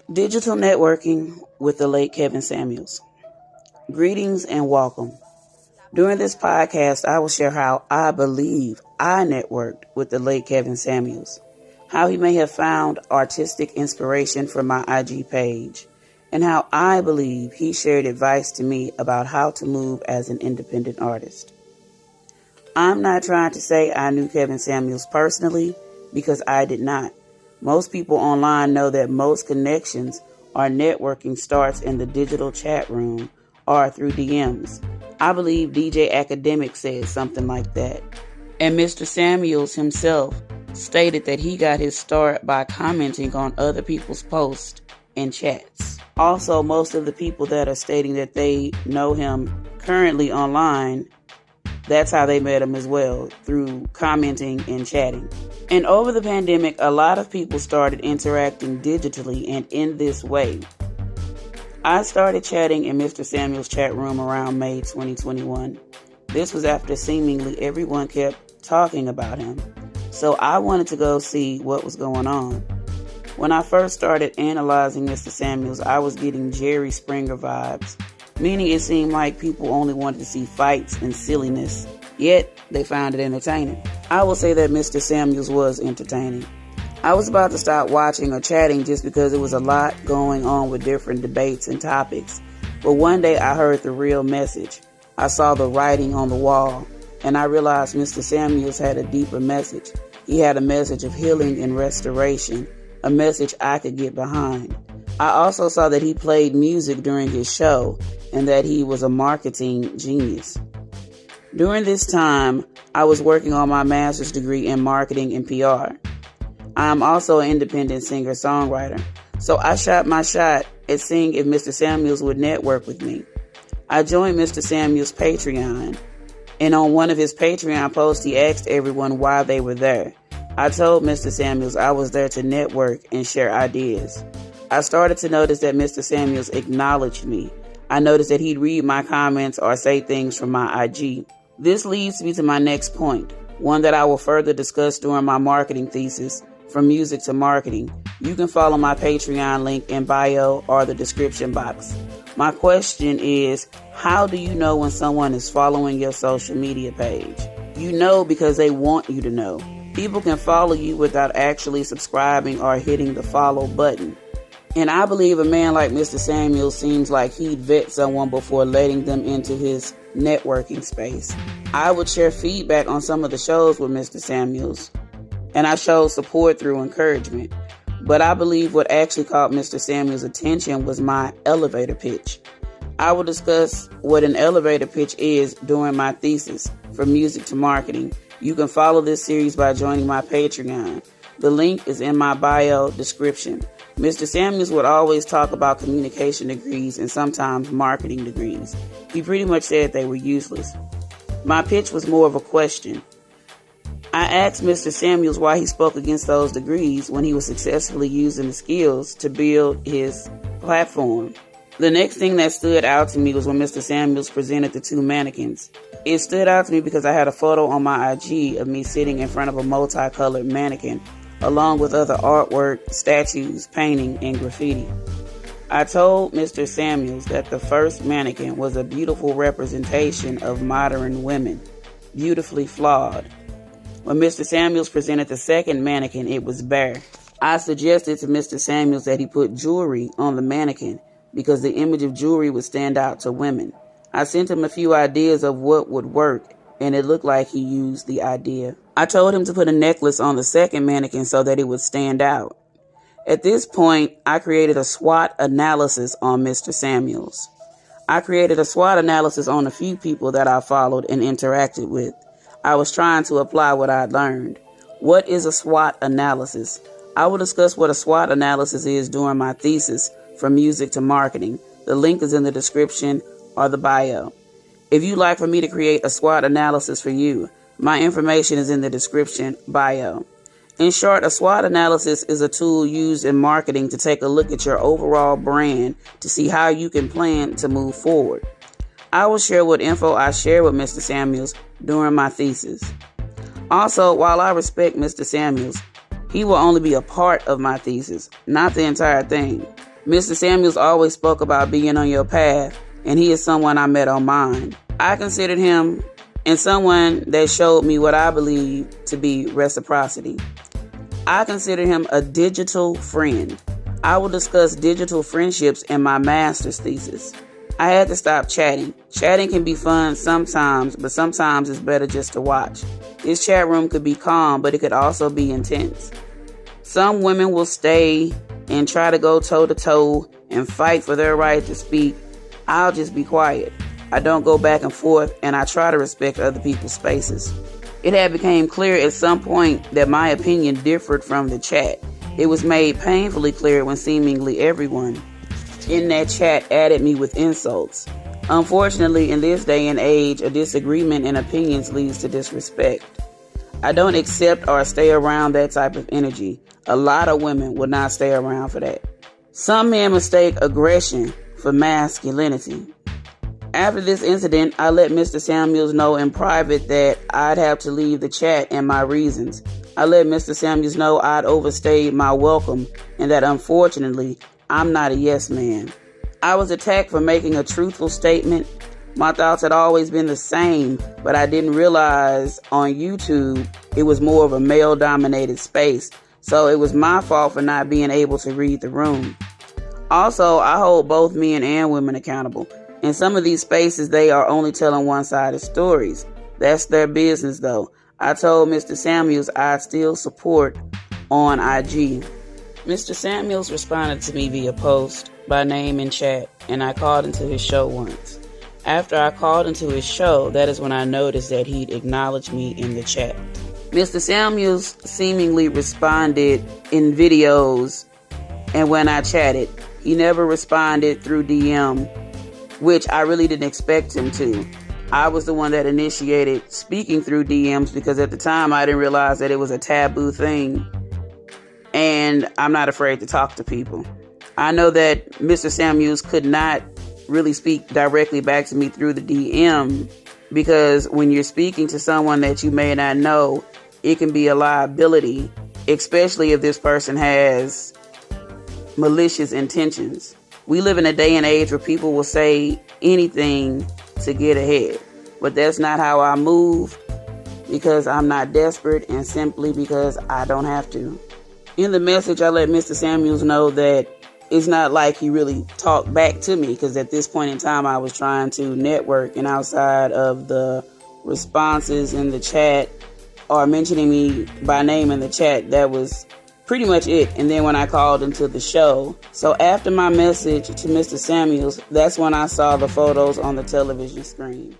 Digital networking with the late Kevin Samuels. Greetings and welcome. During this podcast, I will share how I believe I networked with the late Kevin Samuels, how he may have found artistic inspiration from my IG page, and how I believe he shared advice to me about how to move as an independent artist. I'm not trying to say I knew Kevin Samuels personally, because I did not. Most people online know that most connections or networking starts in the digital chat room or through DMs. I believe DJ Academic said something like that. And Mr. Samuels himself stated that he got his start by commenting on other people's posts and chats. Also, most of the people that are stating that they know him currently online, that's how they met him as well, through commenting and chatting. And over the pandemic, a lot of people started interacting digitally and in this way. I started chatting in Mr. Samuels' chat room around May 2021. This was after seemingly everyone kept talking about him. So I wanted to go see what was going on. When I first started analyzing Mr. Samuels, I was getting Jerry Springer vibes, meaning it seemed like people only wanted to see fights and silliness, yet they found it entertaining. I will say that Mr. Samuels was entertaining. I was about to stop watching or chatting just because there was a lot going on with different debates and topics. But one day I heard the real message. I saw the writing on the wall, and I realized Mr. Samuels had a deeper message. He had a message of healing and restoration, a message I could get behind. I also saw that he played music during his show and that he was a marketing genius. During this time, I was working on my master's degree in marketing and PR. I am also an independent singer-songwriter, so I shot my shot at seeing if Mr. Samuels would network with me. I joined Mr. Samuels' Patreon, and on one of his Patreon posts, he asked everyone why they were there. I told Mr. Samuels I was there to network and share ideas. I started to notice that Mr. Samuels acknowledged me. I noticed that he'd read my comments or say things from my IG. This leads me to my next point, one that I will further discuss during my marketing thesis, From Music to Marketing. You can follow my Patreon link in bio or the description box. My question is, how do you know when someone is following your social media page? You know because they want you to know. People can follow you without actually subscribing or hitting the follow button. And I believe a man like Mr. Samuels seems like he'd vet someone before letting them into his networking space. I would share feedback on some of the shows with Mr. Samuels, and I showed support through encouragement. But I believe what actually caught Mr. Samuels' attention was my elevator pitch. I will discuss what an elevator pitch is during my thesis, From Music to Marketing. You can follow this series by joining my Patreon. The link is in my bio description. Mr. Samuels would always talk about communication degrees and sometimes marketing degrees. He pretty much said they were useless. My pitch was more of a question. I asked Mr. Samuels why he spoke against those degrees when he was successfully using the skills to build his platform. The next thing that stood out to me was when Mr. Samuels presented the two mannequins. It stood out to me because I had a photo on my IG of me sitting in front of a multicolored mannequin, along with other artwork, statues, painting, and graffiti. I told Mr. Samuels that the first mannequin was a beautiful representation of modern women, beautifully flawed. When Mr. Samuels presented the second mannequin, it was bare. I suggested to Mr. Samuels that he put jewelry on the mannequin because the image of jewelry would stand out to women. I sent him a few ideas of what would work, and it looked like he used the idea. I told him to put a necklace on the second mannequin so that it would stand out. At this point, I created a SWOT analysis on Mr. Samuels. I created a SWOT analysis on a few people that I followed and interacted with. I was trying to apply what I'd learned. What is a SWOT analysis? I will discuss what a SWOT analysis is during my thesis, From Music to Marketing. The link is in the description or the bio. If you'd like for me to create a SWOT analysis for you, my information is in the description bio. In short, a SWOT analysis is a tool used in marketing to take a look at your overall brand to see how you can plan to move forward. I will share what info I shared with Mr. Samuels during my thesis. Also, while I respect Mr. Samuels, he will only be a part of my thesis, not the entire thing. Mr. Samuels always spoke about being on your path, and he is someone I met on mine. I considered him and someone that showed me what I believe to be reciprocity. I consider him a digital friend. I will discuss digital friendships in my master's thesis. I had to stop chatting. Chatting can be fun sometimes, but sometimes it's better just to watch. This chat room could be calm, but it could also be intense. Some women will stay and try to go toe-to-toe and fight for their right to speak. I'll just be quiet. I don't go back and forth, and I try to respect other people's spaces. It had become clear at some point that my opinion differed from the chat. It was made painfully clear when seemingly everyone in that chat added me with insults. Unfortunately, in this day and age, a disagreement in opinions leads to disrespect. I don't accept or stay around that type of energy. A lot of women would not stay around for that. Some men mistake aggression for masculinity. After this incident, I let Mr. Samuels know in private that I'd have to leave the chat and my reasons. I let Mr. Samuels know I'd overstayed my welcome and that unfortunately, I'm not a yes man. I was attacked for making a truthful statement. My thoughts had always been the same, but I didn't realize on YouTube it was more of a male-dominated space, so it was my fault for not being able to read the room. Also, I hold both men and women accountable. In some of these spaces, they are only telling one-sided stories. That's their business, though. I told Mr. Samuels I'd still support on IG. Mr. Samuels responded to me via post, by name and chat, and I called into his show once. After I called into his show, that is when I noticed that he'd acknowledged me in the chat. Mr. Samuels seemingly responded in videos, and when I chatted, he never responded through DM, which I really didn't expect him to. I was the one that initiated speaking through DMs because at the time I didn't realize that it was a taboo thing. And I'm not afraid to talk to people. I know that Mr. Samuels could not really speak directly back to me through the DM because when you're speaking to someone that you may not know, it can be a liability, especially if this person has malicious intentions. We live in a day and age where people will say anything to get ahead, but that's not how I move because I'm not desperate and simply because I don't have to. In the message, I let Mr. Samuels know that it's not like he really talked back to me because at this point in time, I was trying to network, and outside of the responses in the chat or mentioning me by name in the chat, that was pretty much it. And then when I called into the show, so after my message to Mr. Samuels, that's when I saw the photos on the television screen.